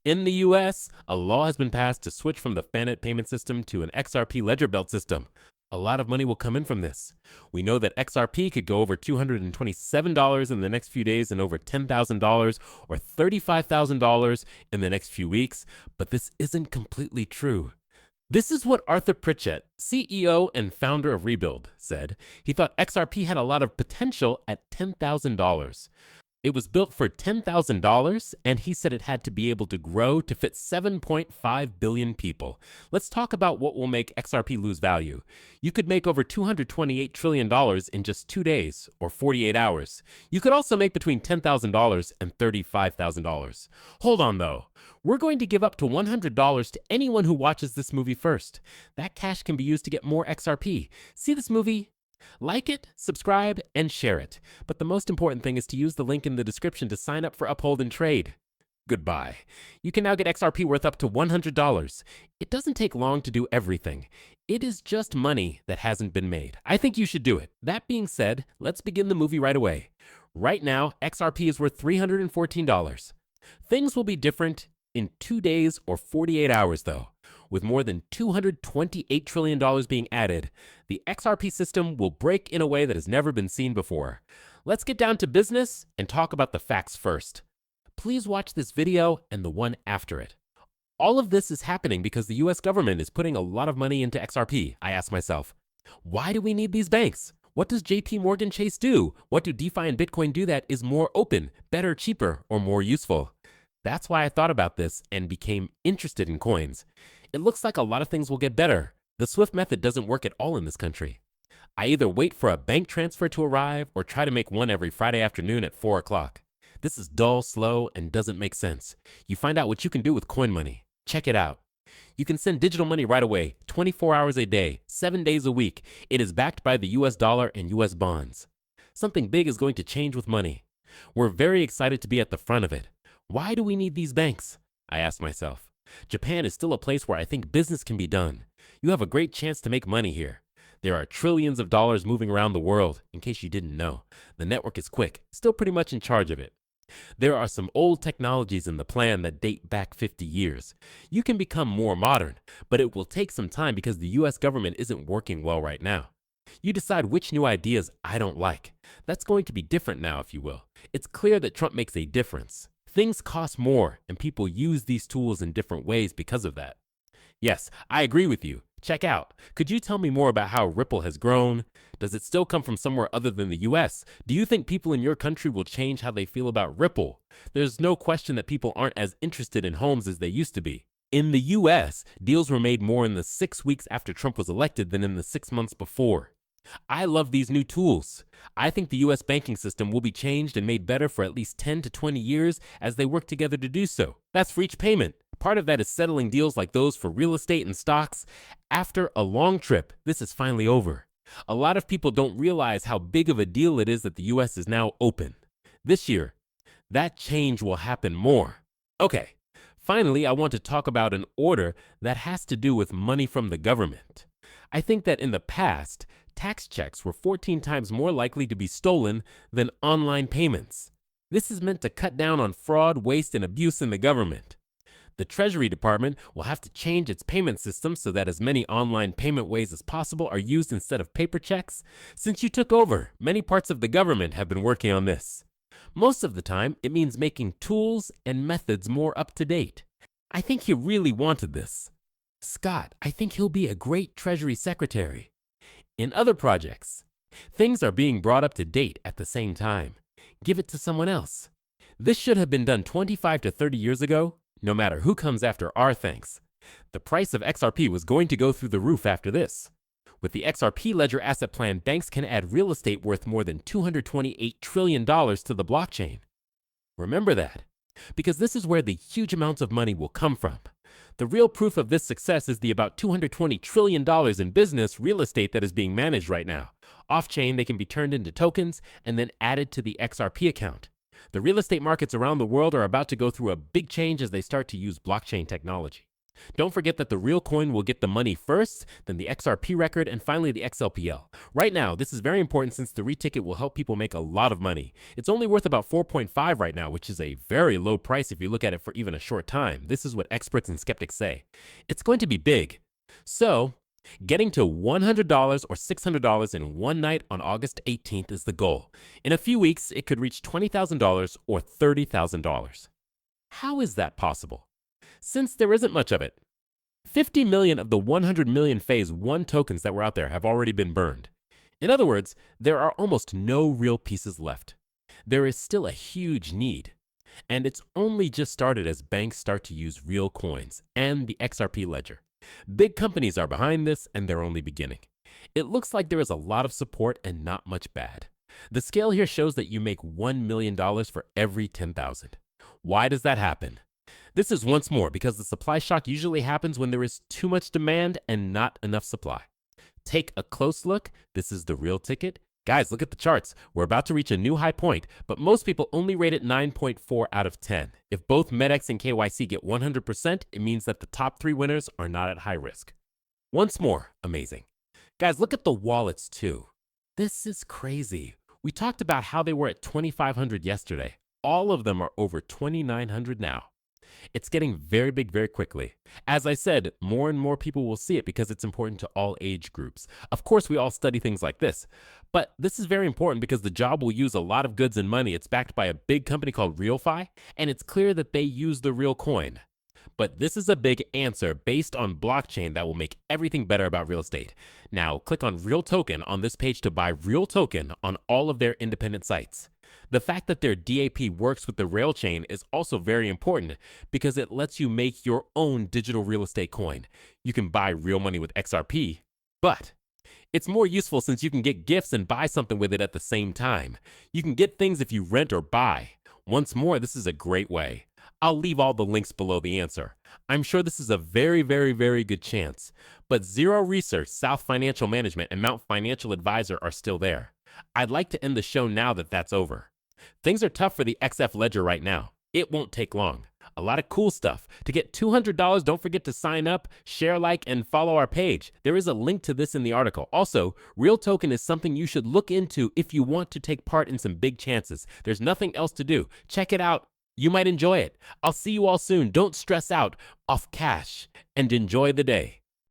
In the US, a law has been passed to switch from the Fannet payment system to an XRP ledger belt system. A lot of money will come in from this. We know that XRP could go over $227 in the next few days and over $10,000 or $35,000 in the next few weeks, but this isn't completely true. This is what Arthur Pritchette, CEO and founder of Rebuild, said. He thought XRP had a lot of potential at $10,000. It was built for $10,000, and he said it had to be able to grow to fit 7.5 billion people. Let's talk about what will make XRP lose value. You could make over $228 trillion in just 2 days, or 48 hours. You could also make between $10,000 and $35,000. Hold on, though. We're going to give up to $100 to anyone who watches this movie first. That cash can be used to get more XRP. See this movie? Like it, subscribe, and share it. But the most important thing is to use the link in the description to sign up for Uphold and Trade. Goodbye. You can now get XRP worth up to $100. It doesn't take long to do everything. It is just money that hasn't been made. I think you should do it. That being said, let's begin the movie right away. Right now, XRP is worth $314. Things will be different in 2 days or 48 hours, though. With more than $228 trillion being added, the XRP system will break in a way that has never been seen before. Let's get down to business and talk about the facts first. Please watch this video and the one after it. All of this is happening because the US government is putting a lot of money into XRP. I ask myself, why do we need these banks? What does JP Morgan Chase do? What do DeFi and Bitcoin do that is more open, better, cheaper, or more useful? That's why I thought about this and became interested in coins. It looks like a lot of things will get better. The Swift method doesn't work at all in this country. I either wait for a bank transfer to arrive or try to make one every Friday afternoon at 4 o'clock. This is dull, slow, and doesn't make sense. You find out what you can do with coin money. Check it out. You can send digital money right away, 24 hours a day, 7 days a week. It is backed by the US dollar and US bonds. Something big is going to change with money. We're very excited to be at the front of it. Why do we need these banks? I ask myself. Japan is still a place where I think business can be done. You have a great chance to make money here. There are trillions of dollars moving around the world, in case you didn't know. The network is quick, still pretty much in charge of it. There are some old technologies in the plan that date back 50 years. You can become more modern, but it will take some time because the US government isn't working well right now. You decide which new ideas I don't like. That's going to be different now, if you will. It's clear that Trump makes a difference. Things cost more, and people use these tools in different ways because of that. Yes, I agree with you. Check out. Could you tell me more about how Ripple has grown? Does it still come from somewhere other than the US? Do you think people in your country will change how they feel about Ripple? There's no question that people aren't as interested in homes as they used to be. In the US, deals were made more in the 6 weeks after Trump was elected than in the 6 months before. I love these new tools. I think the US banking system will be changed and made better for at least 10 to 20 years as they work together to do so. That's for each payment. Part of that is settling deals like those for real estate and stocks. After a long trip, this is finally over. A lot of people don't realize how big of a deal it is that the US is now open. This year, that change will happen more. Okay, finally, I want to talk about an order that has to do with money from the government. I think that in the past, tax checks were 14 times more likely to be stolen than online payments. This is meant to cut down on fraud, waste, and abuse in the government. The Treasury Department will have to change its payment system so that as many online payment ways as possible are used instead of paper checks. Since you took over, many parts of the government have been working on this. Most of the time, it means making tools and methods more up to date. I think he really wanted this. Scott, I think he'll be a great Treasury Secretary. In other projects, things are being brought up to date at the same time. Give it to someone else. This should have been done 25 to 30 years ago, no matter who comes after our thanks. The price of XRP was going to go through the roof after this. With the XRP Ledger Asset Plan, banks can add real estate worth more than $228 trillion to the blockchain. Remember that, because this is where the huge amounts of money will come from. The real proof of this success is the about $220 trillion in business real estate that is being managed right now. Off-chain, they can be turned into tokens and then added to the XRP account. The real estate markets around the world are about to go through a big change as they start to use blockchain technology. Don't forget that the real coin will get the money first, then the XRP record, and finally the XLPL. Right now, this is very important since the reticket will help people make a lot of money. It's only worth about 4.5 right now, which is a very low price if you look at it for even a short time. This is what experts and skeptics say. It's going to be big. So, getting to $100 or $600 in one night on August 18th is the goal. In a few weeks, it could reach $20,000 or $30,000. How is that possible? Since there isn't much of it. 50 million of the 100 million phase 1 tokens that were out there have already been burned. In other words, there are almost no real pieces left. There is still a huge need. And it's only just started as banks start to use real coins and the XRP ledger. Big companies are behind this and they're only beginning. It looks like there is a lot of support and not much bad. The scale here shows that you make $1 million for every 10,000. Why does that happen? This is once more because the supply shock usually happens when there is too much demand and not enough supply. Take a close look. This is the real ticket. Guys, look at the charts. We're about to reach a new high point, but most people only rate it 9.4 out of 10. If both MEDX and KYC get 100%, it means that the top 3 winners are not at high risk. Once more, amazing. Guys, look at the wallets too. This is crazy. We talked about how they were at 2,500 yesterday. All of them are over 2,900 now. It's getting very big very quickly. As I said, more and more people will see it because it's important to all age groups. Of course, we all study things like this, but this is very important because the job will use a lot of goods and money. It's backed by a big company called RealFi, and it's clear that they use the real coin. But this is a big answer based on blockchain that will make everything better about real estate. Now, click on Real Token on this page to buy Real Token on all of their independent sites. The fact that their DAP works with the rail chain is also very important because it lets you make your own digital real estate coin. You can buy real money with XRP, but it's more useful since you can get gifts and buy something with it at the same time. You can get things if you rent or buy. Once more, this is a great way. I'll leave all the links below the answer. I'm sure this is a very good chance. But Zero Research, South Financial Management, and Mount Financial Advisor are still there. I'd like to end the show now that that's over. Things are tough for the XF Ledger right now. It won't take long. A lot of cool stuff. To get $200, don't forget to sign up, share, like, and follow our page. There is a link to this in the article. Also, Real Token is something you should look into if you want to take part in some big chances. There's nothing else to do. Check it out. You might enjoy it. I'll see you all soon. Don't stress out off cash and enjoy the day.